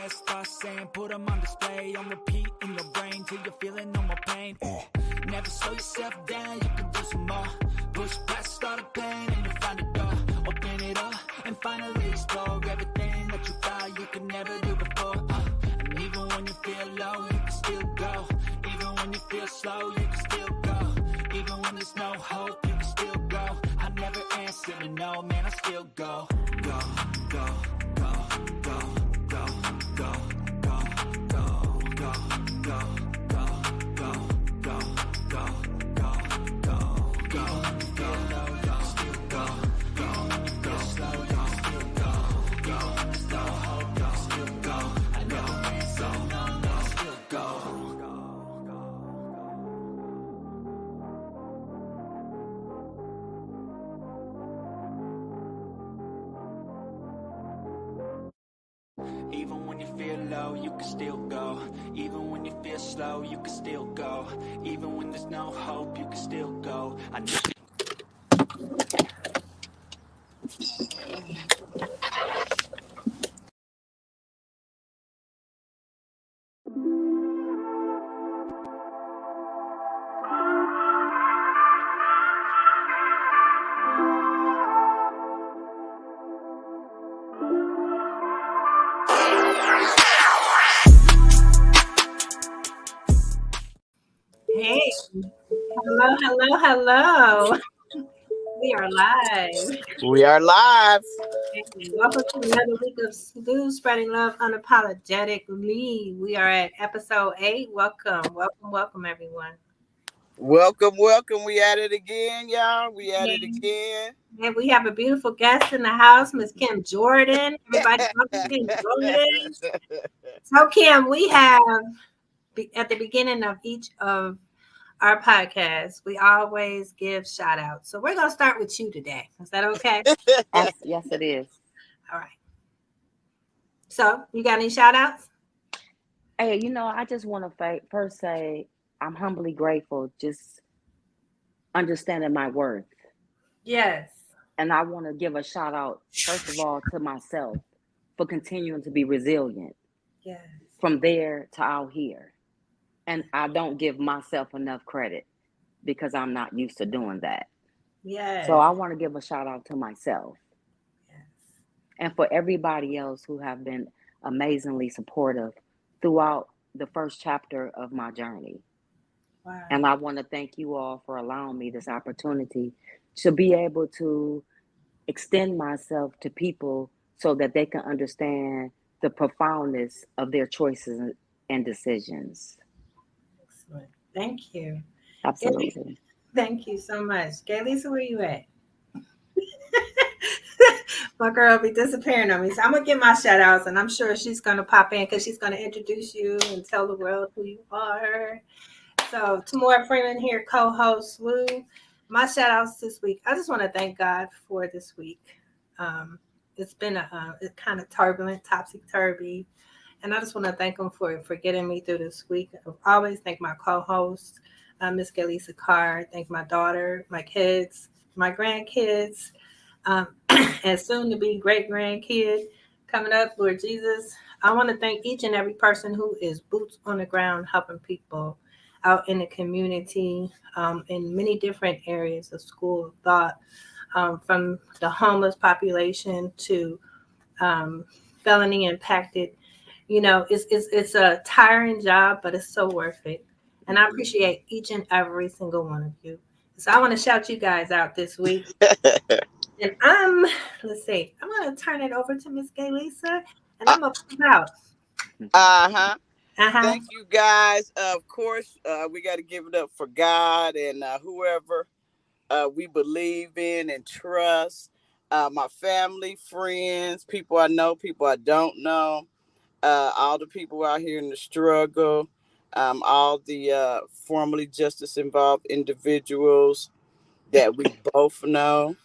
best thoughts saying, put them on display, on repeat in your brain till you're feeling no more pain. Never slow yourself down, you can do some more. Push past all the pain and you find a door. Open it up and finally explore everything that you thought you could never do before. And even when you feel low, you can still go. Even when you feel slow, you can still go. Even when there's no hope, you can still go. I never answer to no, man, I still go. Go, go, go, go, go, go, go, go, go, go, go, go, go, go, go, go, go, go, go, still go, go, go, slow, go, still go, go, slow, hope, go, still go. I never answer to no, man, I still go. Even when you feel low, you can still go. Even when you feel slow, you can still go. Even when there's no hope, you can still go. I know. Hey, hello, hello, hello. We are live. We are live. Hey, welcome to another week of SLU, spreading love unapologetically. We are at episode 8. Welcome, everyone. Welcome. We at it again, y'all. We at it again. And we have a beautiful guest in the house, Miss Kim Jordan. Everybody, welcome Kim Jordan. So, Kim, we have at the beginning of each of our podcast, we always give shout outs. So we're going to start with you today. Is that okay? Yes, it is. All right. So you got any shout outs? Hey, I just want to first say I'm humbly grateful, just understanding my worth. Yes. And I want to give a shout out, first of all, to myself for continuing to be resilient. Yes. From there to out here. And I don't give myself enough credit because I'm not used to doing that. Yes. So I want to give a shout out to myself. Yes. And for everybody else who have been amazingly supportive throughout the first chapter of my journey. Wow. And I want to thank you all for allowing me this opportunity to be able to extend myself to people so that they can understand the profoundness of their choices and decisions. Excellent. Thank you. Absolutely. Thank you so much. Gaylisa, where you at? My girl be disappearing on me. So I'm going to give my shout outs, and I'm sure she's going to pop in because she's going to introduce you and tell the world who you are. So Tamora Freeman here, co-host SLU. My shout outs this week. I just want to thank God for this week. It's been a kind of turbulent, topsy-turvy. And I just want to thank him for getting me through this week. I always thank my co-host, Miss Gaylisa Carr. Thank my daughter, my kids, my grandkids, and soon to be great grandkid coming up, Lord Jesus. I want to thank each and every person who is boots on the ground helping people out in the community, in many different areas of school of thought, from the homeless population to felony impacted. It's a tiring job, but it's so worth it. And I appreciate each and every single one of you. So I want to shout you guys out this week. And I'm going to turn it over to Miss Gaylisa, and I'm going to put out. Thank you, guys. Of course, we got to give it up for God and whoever we believe in and trust. My family, friends, people I know, people I don't know. All the people out here in the struggle, all the formerly justice involved individuals that we both know.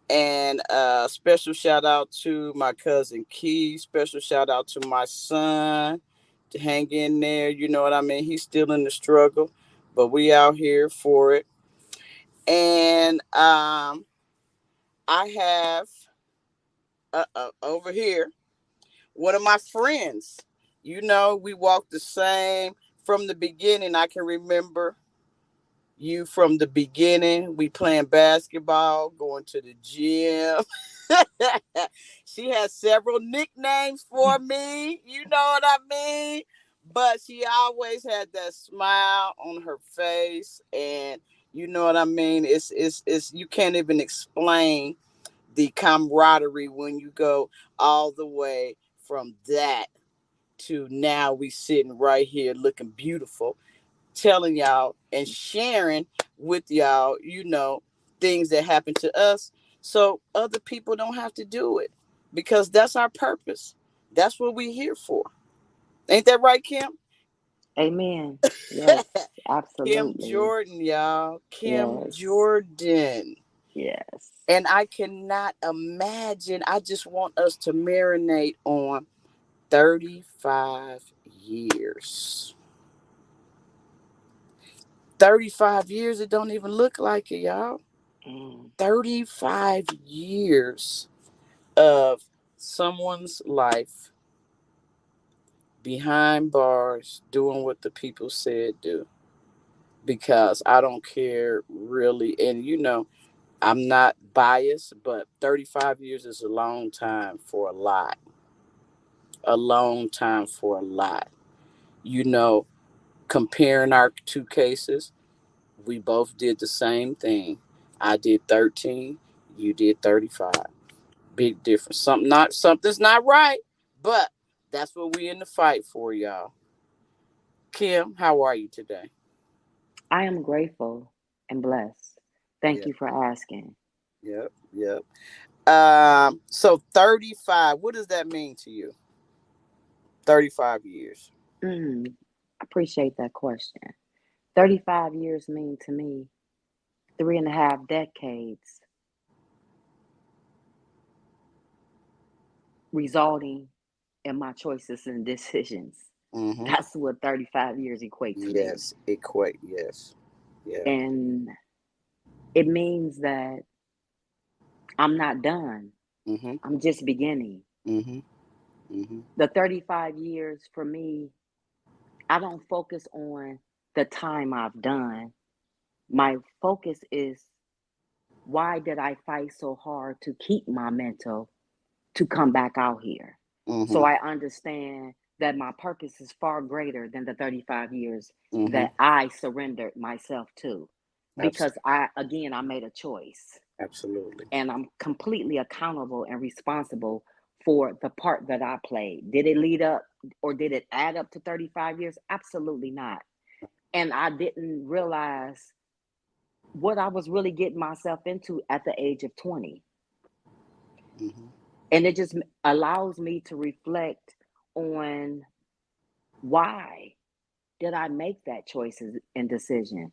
And special shout out to my cousin Key. Special shout out to my son to hang in there. You know what I mean? He's still in the struggle, but we out here for it. And I have over here one of my friends. You know, we walked the same from the beginning. I can remember you from the beginning. We playing basketball, going to the gym. She has several nicknames for me. You know what I mean? But she always had that smile on her face, and you know what I mean. It's you can't even explain the camaraderie when you go all the way from that to now we sitting right here looking beautiful, telling y'all and sharing with y'all, you know, things that happen to us so other people don't have to do it, because that's our purpose. That's what we're here for. Ain't that right, Kim? Amen. Yes, Kim absolutely. Jordan, y'all. Kim Yes. Jordan. Yes. And I cannot imagine. I just want us to marinate on 35 years. 35 years, it don't even look like it, y'all. Mm. 35 years of someone's life behind bars doing what the people said do. Because I don't care really. And, you know, I'm not biased, but 35 years is a long time for a lot. A long time for a lot. You know, comparing our two cases, we both did the same thing. I did 13, you did 35. Big difference. Something's not right, but that's what we in the fight for, y'all. Kim, how are you today? I am grateful and blessed. Thank Yeah, you for asking. yep, yep. So 35, what does that mean to you? 35 years. Mm, appreciate that question. 35 years mean to me 3.5 decades resulting in my choices and decisions. Mm-hmm. That's what 35 years equate to me. Yes, equate, yes. Yeah. And it means that I'm not done. Mm-hmm. I'm just beginning. Mm-hmm. Mm-hmm. The 35 years for me, I don't focus on the time I've done. My focus is, why did I fight so hard to keep my mental to come back out here? Mm-hmm. So I understand that my purpose is far greater than the 35 years Mm-hmm. that I surrendered myself to, because Absolutely. I made a choice, Absolutely. and I'm completely accountable and responsible for the part that I played. Did it lead up, or did it add up to 35 years? Absolutely not. And I didn't realize what I was really getting myself into at the age of 20. Mm-hmm. And it just allows me to reflect on, why did I make that choice and decision?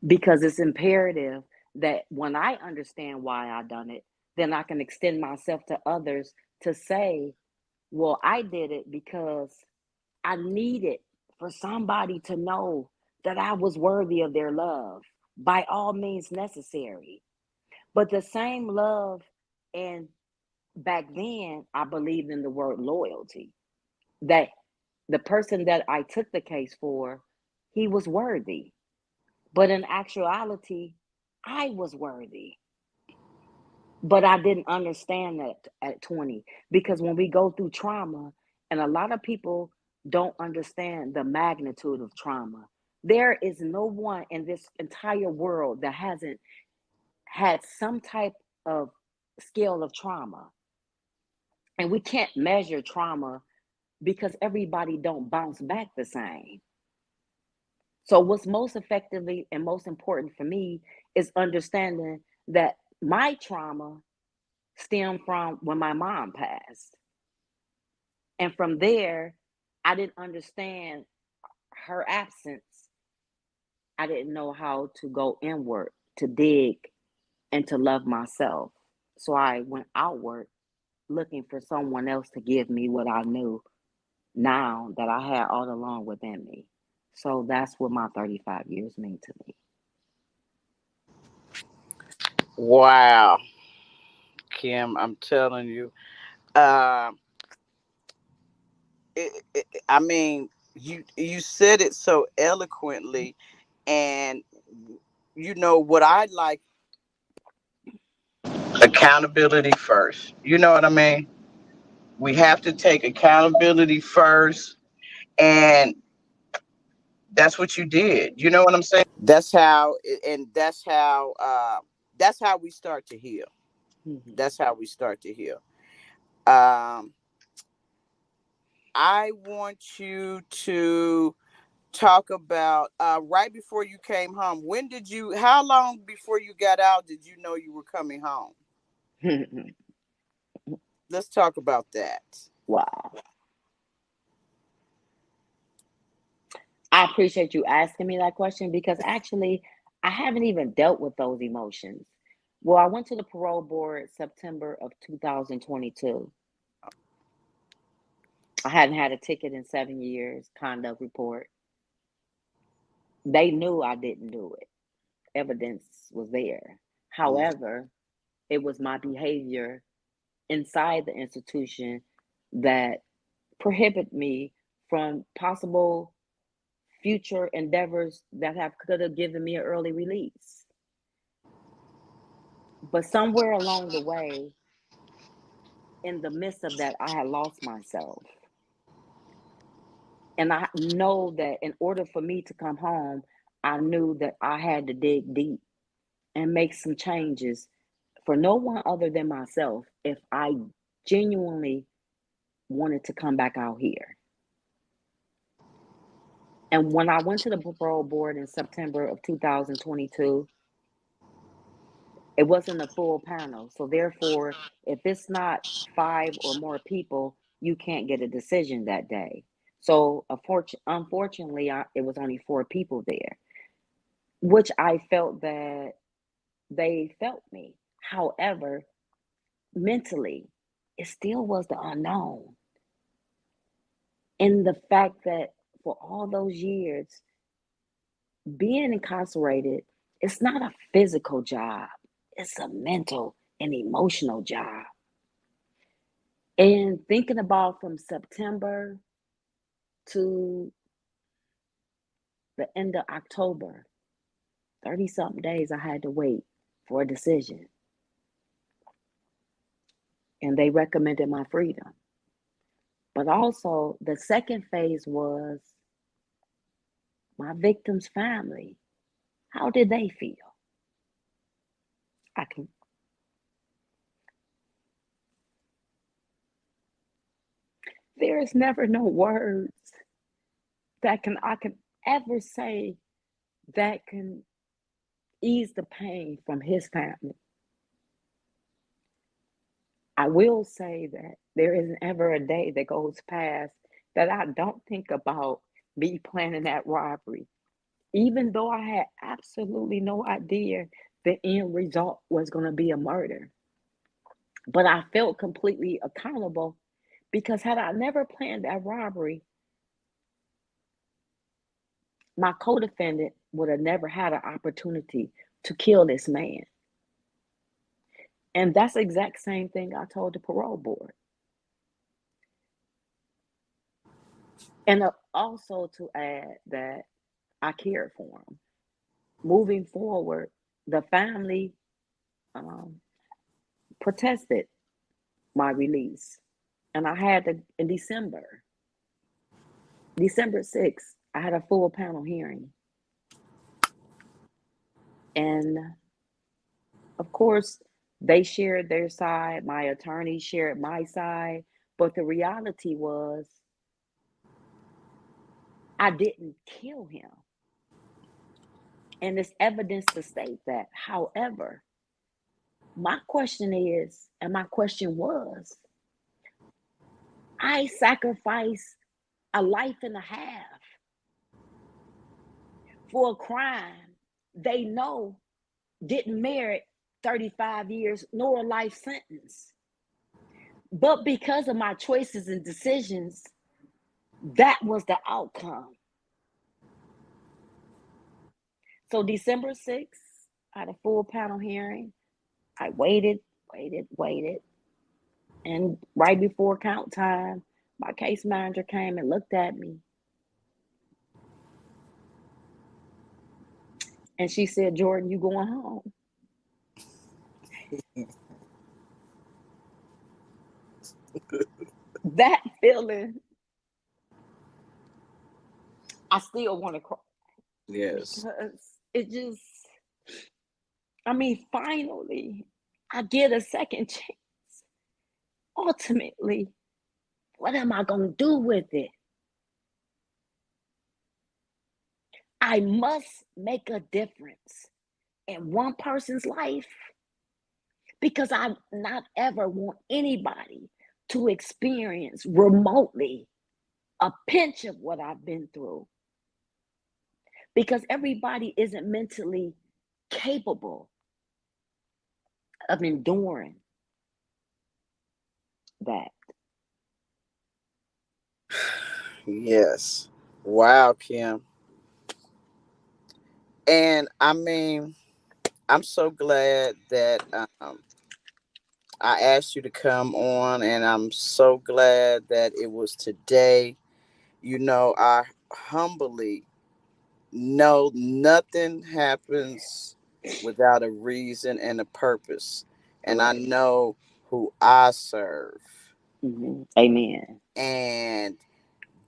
Because it's imperative that when I understand why I done it, then I can extend myself to others to say, well, I did it because I needed for somebody to know that I was worthy of their love by all means necessary. But the same love, and back then I believed in the word loyalty, that the person that I took the case for, he was worthy. But in actuality, I was worthy. But I didn't understand that at 20, because when we go through trauma, and a lot of people don't understand the magnitude of trauma, there is no one in this entire world that hasn't had some type of scale of trauma. And we can't measure trauma because everybody don't bounce back the same. So what's most effectively and most important for me is understanding that my trauma stemmed from when my mom passed. And from there, I didn't understand her absence. I didn't know how to go inward, to dig, and to love myself. So I went outward looking for someone else to give me what I knew now that I had all along within me. So that's what my 35 years mean to me. Wow, Kim, I'm telling you. Uh, I mean, you said it so eloquently, and you know what I like, accountability first. You know what I mean? We have to take accountability first, and that's what you did. You know what I'm saying? That's how, and that's how we start to heal. Mhm. That's how we start to heal. Um, I want you to talk about right before you came home. When did you? How long before you got out did you know you were coming home? Let's talk about that. Wow. I appreciate you asking me that question because actually, I haven't even dealt with those emotions. Well, I went to the parole board September of 2022. I hadn't had a ticket in 7 years, conduct report. They knew I didn't do it. Evidence was there. However, it was my behavior inside the institution that prohibit me from possible future endeavors that have could have given me an early release. But somewhere along the way, in the midst of that, I had lost myself. And I know that in order for me to come home, I knew that I had to dig deep and make some changes for no one other than myself if I genuinely wanted to come back out here. And when I went to the parole board in September of 2022, it wasn't a full panel. So therefore, if it's not 5 or more people, you can't get a decision that day. So unfortunately, it was only 4 people there, which I felt that they felt me. However, mentally, it still was the unknown. And the fact that for all those years, being incarcerated, it's not a physical job, it's a mental and emotional job. And thinking about from September to the end of October, 30 something days, I had to wait for a decision. And they recommended my freedom. But also, the second phase was my victim's family. How did they feel? I can, there is never no words I can ever say that can ease the pain from his family. I will say that there isn't ever a day that goes past that I don't think about me planning that robbery, even though I had absolutely no idea the end result was going to be a murder. But I felt completely accountable because had I never planned that robbery, my co-defendant would have never had an opportunity to kill this man. And that's the exact same thing I told the parole board. And also to add that I cared for him. Moving forward, the family um, protested my release. And I had to, in December 6th, I had a full panel hearing. And of course, they shared their side, my attorney shared my side. But the reality was, I didn't kill him. And there's evidence to state that. However, my question is, and my question was, I sacrificed a life and a half for a crime they know didn't merit 35 years nor a life sentence. But because of my choices and decisions, that was the outcome. So December 6th, I had a full panel hearing. I waited. And right before count time, My case manager came and looked at me. And she said, Jordan, you going home. That feeling, I still want to cry. Yes. Because it just, I mean, finally, I get a second chance. Ultimately, what am I going to do with it? I must make a difference in one person's life because I not ever want anybody to experience remotely a pinch of what I've been through. Because everybody isn't mentally capable of enduring that. Yes. Wow, Kim. And I mean, I'm so glad that I asked you to come on, and I'm so glad that it was today. I humbly know nothing happens without a reason and a purpose. And I Correct. know who I serve. Amen. And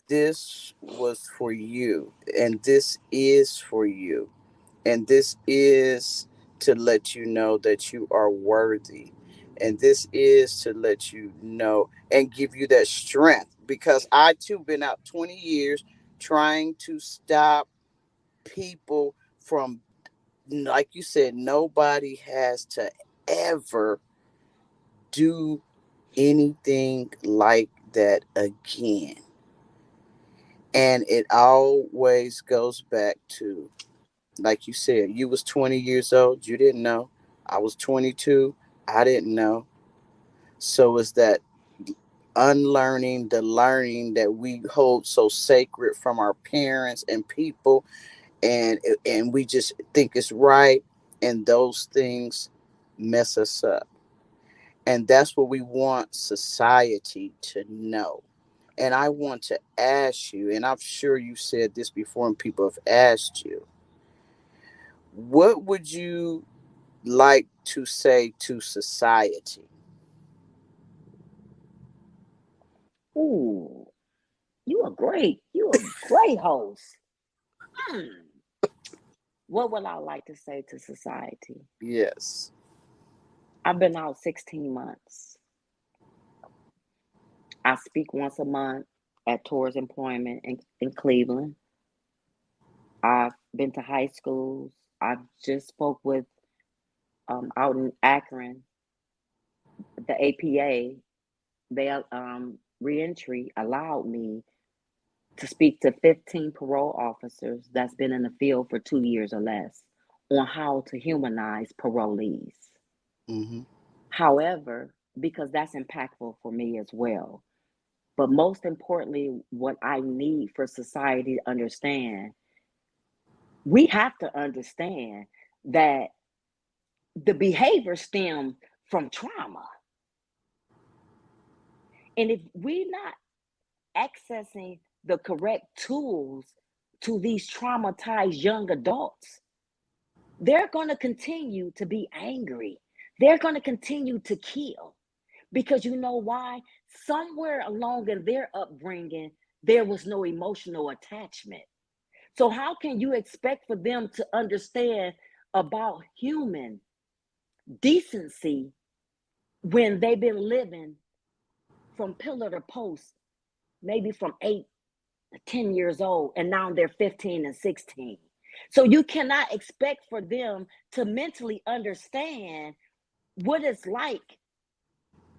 this was for you, and this is for you, and this is to let you know that you are worthy, and this is to let you know and give you that strength, because I too been out 20 years trying to stop people from, like you said, nobody has to ever do anything like that again. And it always goes back to, like you said, you was 20 years old, you didn't know. I was 22, I didn't know. So it's that unlearning the learning that we hold so sacred from our parents and people, and we just think it's right, and those things mess us up. And that's what we want society to know. And I want to ask you, and I'm sure you said this before and people have asked you, what would you like to say to society? Ooh, you a great host. Hmm. What would I like to say to society? Yes. I've been out 16 months. I speak once a month at Tours Employment in Cleveland. I've been to high schools. I just spoke with out in Akron, the APA. They reentry allowed me to speak to 15 parole officers that's been in the field for 2 years or less on how to humanize parolees. Mm-hmm. However, because that's impactful for me as well. But most importantly, what I need for society to understand, we have to understand that the behavior stems from trauma. And if we're not accessing the correct tools to these traumatized young adults, they're going to continue to be angry. They're going to continue to kill. Because you know why? Somewhere along in their upbringing, there was no emotional attachment. So, how can you expect for them to understand about human decency when they've been living from pillar to post, maybe from 8 to 10 years old, and now they're 15 and 16? So, you cannot expect for them to mentally understand what it's like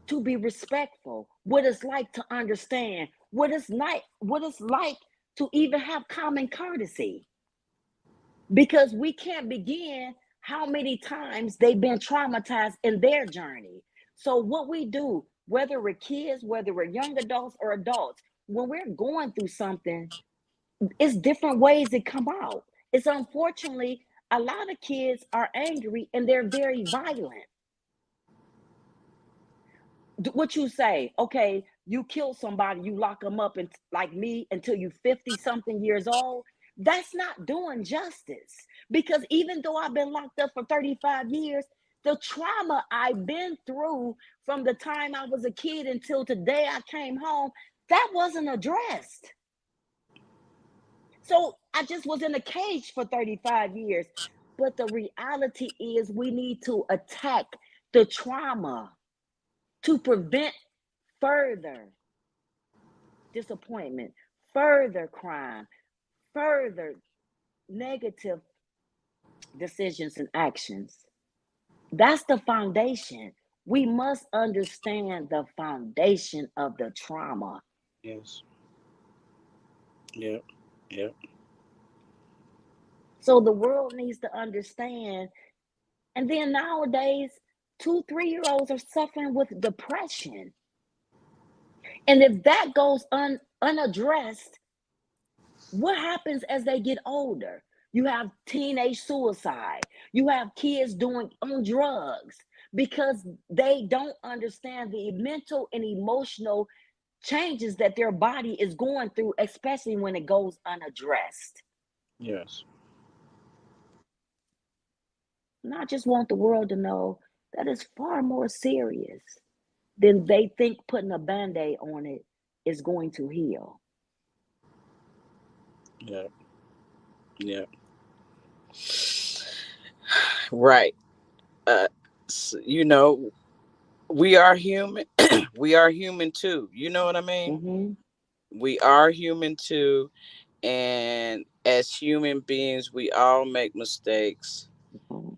to be respectful, what it's like to understand, what it's like to even have common courtesy. Because we can't begin how many times they've been traumatized in their journey. So what we do, whether we're kids, whether we're young adults or adults, when we're going through something, it's different ways that come out. It's unfortunately a lot of kids are angry and they're very violent. What you say, okay, you kill somebody, you lock them up, and like me, until you 50 something years old. That's not doing justice, because even though I've been locked up for 35 years, the trauma I've been through from the time I was a kid until today I came home, that wasn't addressed. So I just was in a cage for 35 years. But the reality is, we need to attack the trauma to prevent further disappointment, further crime, further negative decisions and actions. That's the foundation. We must understand the foundation of the trauma. Yes. Yep. Yep. So the world needs to understand. And then nowadays, 2, 3-year-olds are suffering with depression. And if that goes unaddressed, what happens as they get older? You have teenage suicide. You have kids doing on drugs because they don't understand the mental and emotional changes that their body is going through, especially when it goes unaddressed. Yes. And I just want the world to know that it's far more serious than they think putting a band-aid on it is going to heal. Yep. Yep. Right. You know, we are human. We are human too. You know what I mean? Mm-hmm. We are human too. And as human beings, we all make mistakes. Mm-hmm.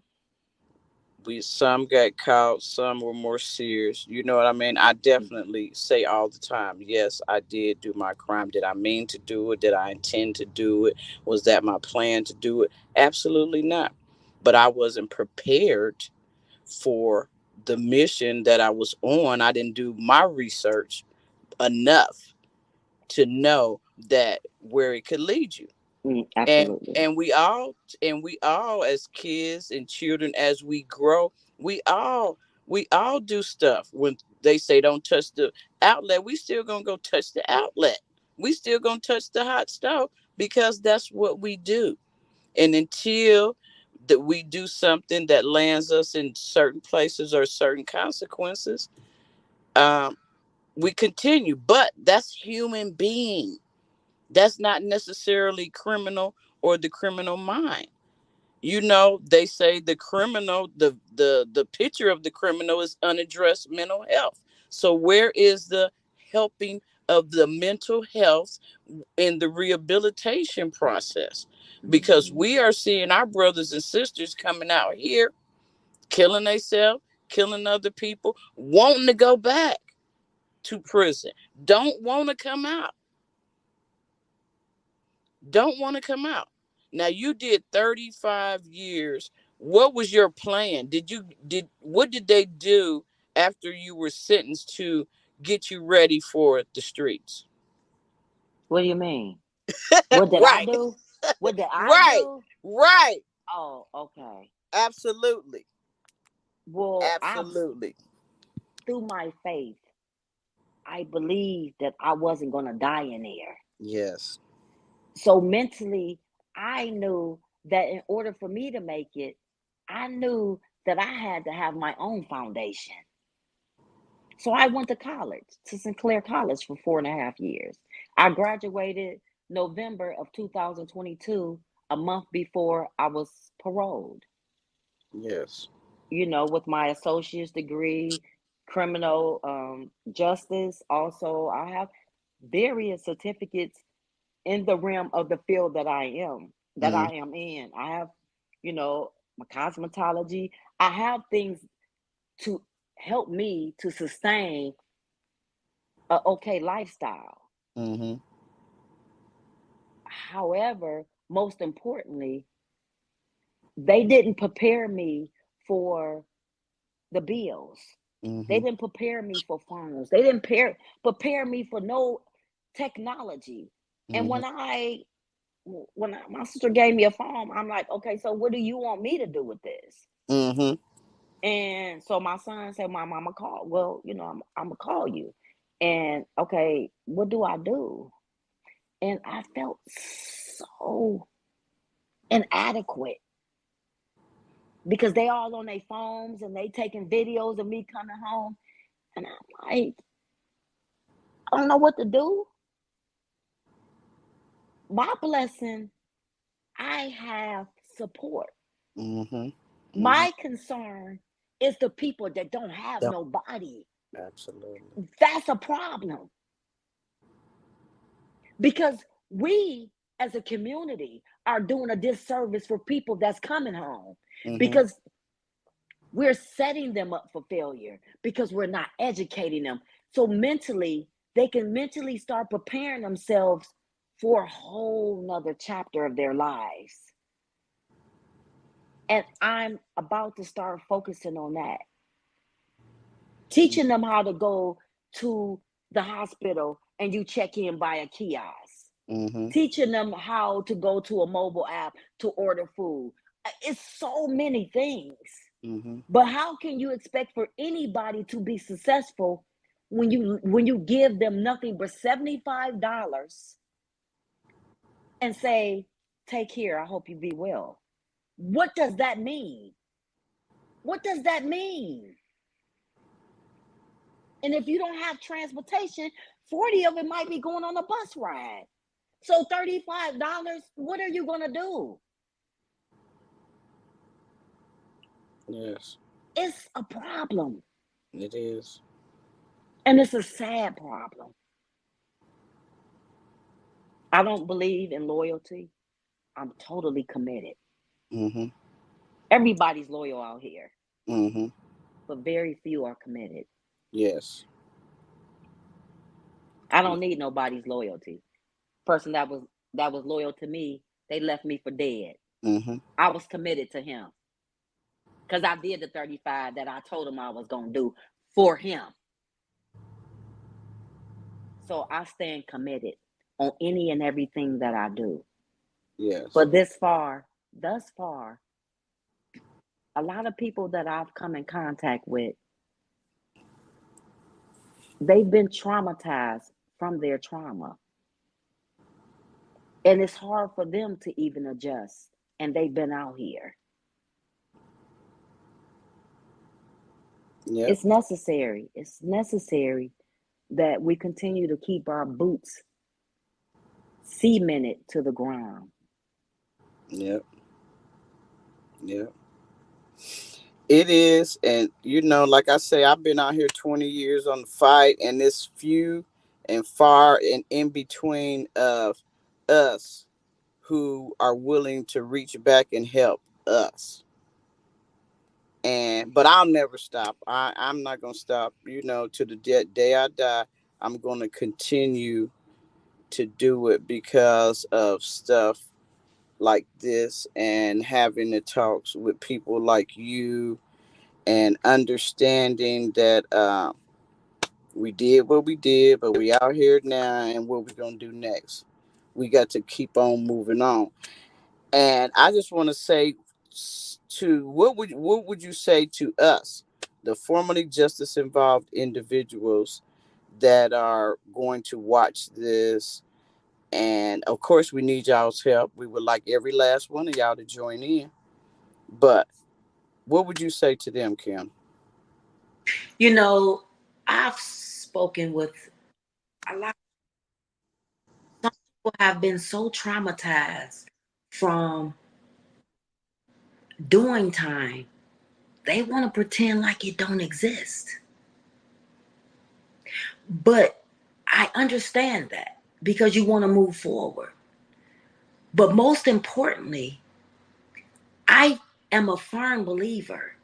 Some got caught, some were more serious. You know what I mean? I definitely say all the time, yes, I did do my crime. Did I mean to do it? Did I intend to do it? Was that my plan to do it? Absolutely not. But I wasn't prepared for the mission that I was on. I didn't do my research enough to know that where it could lead you. and Absolutely. and we all as kids and children, as we grow, we all do stuff. When they say don't touch the outlet, we still gonna go touch the outlet. We still gonna touch the hot stove, because that's what we do. And until that we do something that lands us in certain places or certain consequences, um we continue. But that's human being. That's not necessarily criminal or the criminal mind. You know, they say the criminal, the picture of the criminal is unaddressed mental health. So where is the helping of the mental health in the rehabilitation process? Because Mm-hmm. we are seeing our brothers and sisters coming out here killing themselves, killing other people, wanting to go back to prison, don't want to come out, don't want to come out. Now you did 35 years. What was your plan? What did they do after you were sentenced to get you ready for the streets? What do you mean? What did I Right. do? What did I Right. do? Right. Oh, okay. Absolutely. Well, Absolutely. through my faith, I believed that I wasn't going to die in there. Yes. So mentally, I knew that in order for me to make it, I knew that I had to have my own foundation. So I went to college, to Sinclair College, for 4.5 years. I graduated November of 2022, a month before I was paroled, Yes. with my associate's degree, criminal justice. Also, I have various certificates in the realm of the field that Mm, I am in. I have, my cosmetology. I have things to help me to sustain a okay lifestyle. mm-hmm. However, most importantly, they didn't prepare me for the bills. They Mm-hmm. didn't prepare me for phones. They didn't prepare me for no technology. And Mm-hmm. my sister gave me a phone, I'm like, okay, so what do you want me to do with this? Mm-hmm. And so my son said, "My mama called." Well, I'm gonna call you. And okay, what do I do? And I felt so inadequate because they all on their phones and they taking videos of me coming home. And I'm like, I don't know what to do. My blessing, I have support. Mm-hmm. My concern is the people that don't have nobody. Absolutely. That's a problem. Because we as a community are doing a disservice for people that's coming home. Mm-hmm. Because we're setting them up for failure because we're not educating them. So mentally, they can mentally start preparing themselves for a whole nother chapter of their lives. And I'm about to start focusing on that. Teaching them how to go to the hospital and you check in by a kiosk. Mm-hmm. Teaching them how to go to a mobile app to order food. It's so many things. Mm-hmm. But how can you expect for anybody to be successful when you give them nothing but $75 and say, take care, I hope you be well? What does that mean? What does that mean? And if you don't have transportation, 40 of it might be going on a bus ride. So $35, what are you going to do? Yes. It's a problem. It is. And it's a sad problem. I don't believe in loyalty. I'm totally committed. Mm-hmm. Everybody's loyal out here, Mm-hmm. but very few are committed. Yes. I don't need nobody's loyalty. Person that was loyal to me, they left me for dead. Mm-hmm. I was committed to him because I did the 35 that I told him I was going to do for him. So I stand committed on any and everything that I do. Yes. But thus far, a lot of people that I've come in contact with, they've been traumatized from their trauma. And it's hard for them to even adjust. And they've been out here. Yep. It's necessary. It's necessary that we continue to keep our boots cemented to the ground. Yep. Yep. It is. And, like I say, I've been out here 20 years on the fight, and it's few and far and in between of us who are willing to reach back and help us. But I'll never stop. I'm not gonna stop. To the day I die, I'm gonna continue to do it because of stuff like this and having the talks with people like you and understanding that we did what we did, but we out here now, and what we gonna do next? We got to keep on moving on. And I just want to say to what would you say to us, the formerly justice involved individuals that are going to watch this? And of course, we need y'all's help. We would like every last one of y'all to join in. But what would you say to them, Kim? I've spoken with a lot. Some people have been so traumatized from doing time, they want to pretend like it don't exist. But I understand that because you want to move forward. But most importantly, I am a firm believer.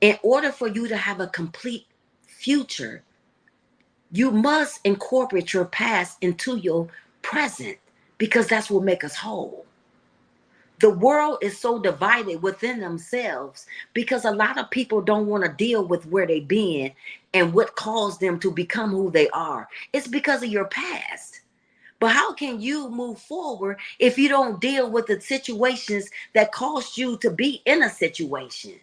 In order for you to have a complete future, you must incorporate your past into your present because that's what makes us whole. The world is so divided within themselves because a lot of people don't want to deal with where they've been and what caused them to become who they are. It's because of your past. But how can you move forward if you don't deal with the situations that caused you to be in a situation?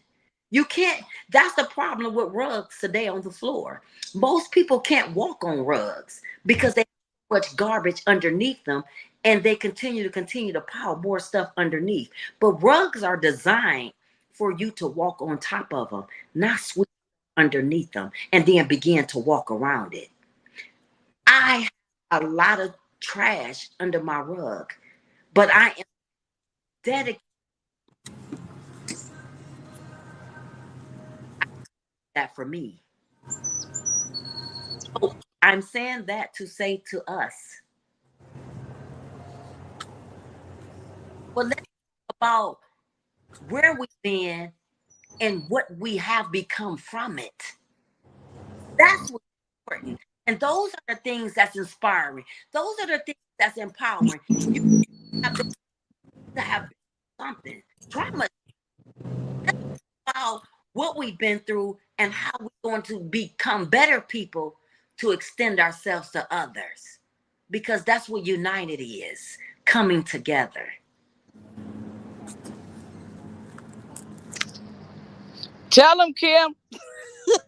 You can't, that's the problem with rugs today on the floor. Most people can't walk on rugs because they have so much garbage underneath them, and they continue to pile more stuff underneath. But rugs are designed for you to walk on top of them, not sweep underneath them and then begin to walk around it. I have a lot of trash under my rug, but I am dedicated to that for me. So I'm saying that to say to us, well, let's talk about where we've been and what we have become from it. That's what's important. And those are the things that's inspiring. Those are the things that's empowering. You have to have something. Trauma is about what we've been through and how we're going to become better people to extend ourselves to others. Because that's what united is, coming together. Tell them, Kim.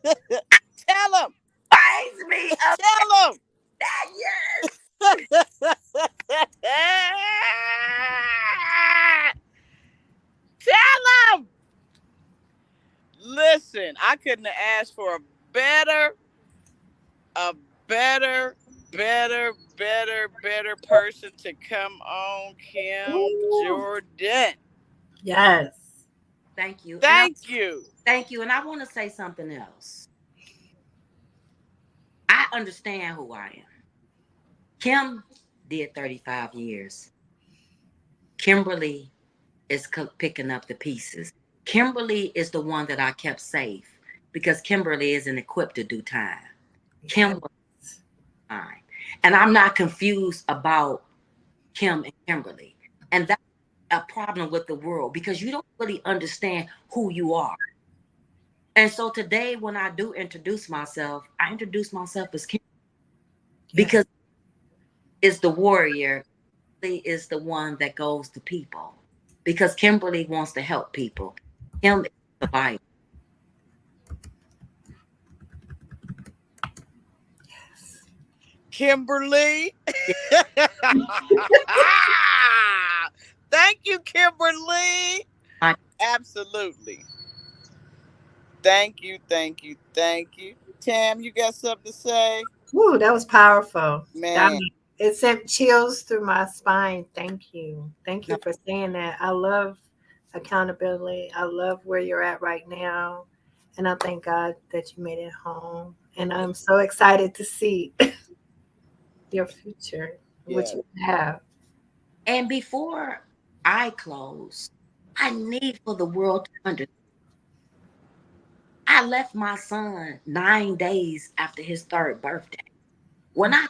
Tell them. Binds me up Tell them. that, yes. Tell them. Listen, I couldn't have asked for a better, a better, better person to come on, Kim Ooh. Jordan. Yes. Thank you. Thank you. Thank you. And I want to say something else. I understand who I am. Kim did 35 years. Kimberly is picking up the pieces. Kimberly is the one that I kept safe because Kimberly isn't equipped to do time. Kim was fine. And I'm not confused about Kim and Kimberly. And that's a problem with the world because you don't really understand who you are. And so today, when I do introduce myself, I introduce myself as Kim because it's the warrior, is the one that goes to people because Kimberly wants to help people. Kim is the Bible. Kimberly. Thank you, Kimberly. Absolutely. Thank you, thank you, thank you. Tam, you got something to say? Woo, that was powerful. Man. It sent chills through my spine. Thank you. Thank you for saying that. I love accountability. I love where you're at right now. And I thank God that you made it home. And I'm so excited to see your future, what Yeah. you have. And before I close, I need for the world to understand. I left my son 9 days after his third birthday. When my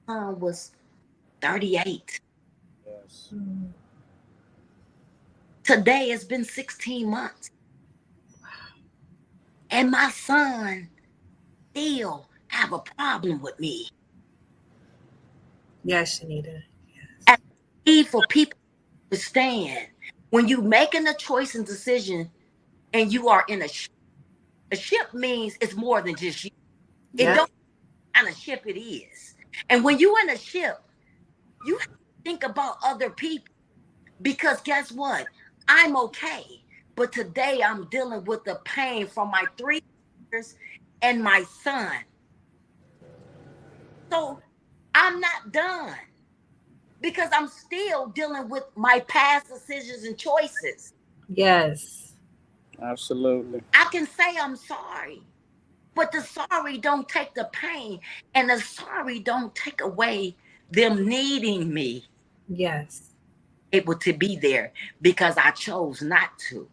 son was 38. Yes. Today it's been 16 months. And my son still have a problem with me. Yes, Shanita. And I need for people to understand when you making a choice and decision and you are in a ship means it's more than just you. It Yeah. don't kind of ship it is. And when you in a ship, you have to think about other people because guess what? I'm okay. But today I'm dealing with the pain from my 3 years and my son. So I'm not done because I'm still dealing with my past decisions and choices. Yes. Absolutely. I can say I'm sorry, but the sorry don't take the pain, and the sorry don't take away them needing me Yes. able to be there because I chose not to.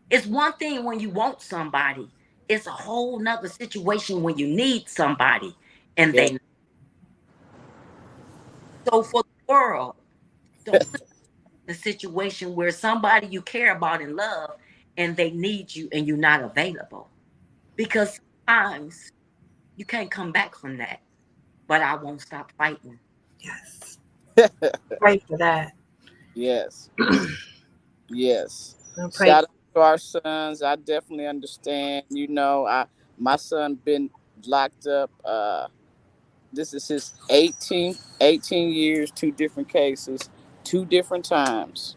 It's one thing when you want somebody. It's a whole nother situation when you need somebody and Yeah. they. So for the world, don't put in a situation where somebody you care about and love and they need you and you're not available. Because sometimes you can't come back from that. But I won't stop fighting. Yes. Pray for that. Yes. Yes. I pray. Shout out to our sons. I definitely understand. My son been locked up. This is his 18 years, 2 different cases, 2 different times.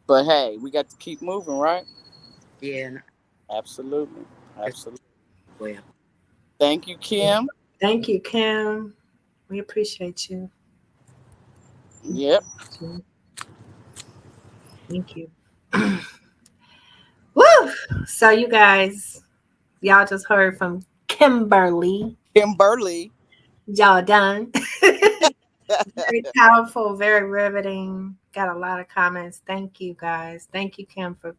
But hey, we got to keep moving, right? Yeah. Absolutely. Absolutely. Well. Thank you, Kim. Thank you, Kim. We appreciate you. Yep. Thank you. Woo! So you guys, y'all just heard from Kimberly. Kimberly. Y'all done. Very powerful, very riveting. Got a lot of comments. Thank you guys. Thank you, Kim, for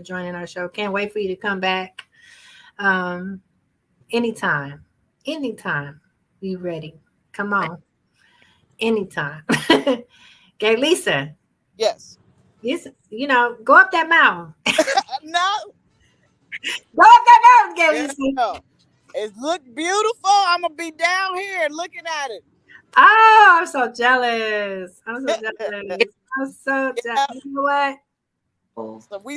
joining our show. Can't wait for you to come back. Anytime. Anytime you ready. Come on. Anytime. Okay, Lisa. Yes. Go up that mountain. No. Go up that mountain, Gay Lisa. No. It look beautiful. I'm gonna be down here looking at it. Oh, I'm so jealous. I'm so jealous. Yeah. You know what?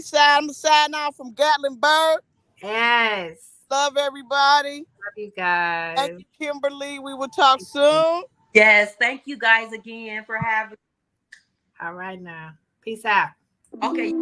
So I'm signing out from Gatlinburg. Yes. Love everybody. Love you guys. Thank you, Kimberly. We will talk soon. Yes. Thank you guys again for having. All right now. Peace out. Okay.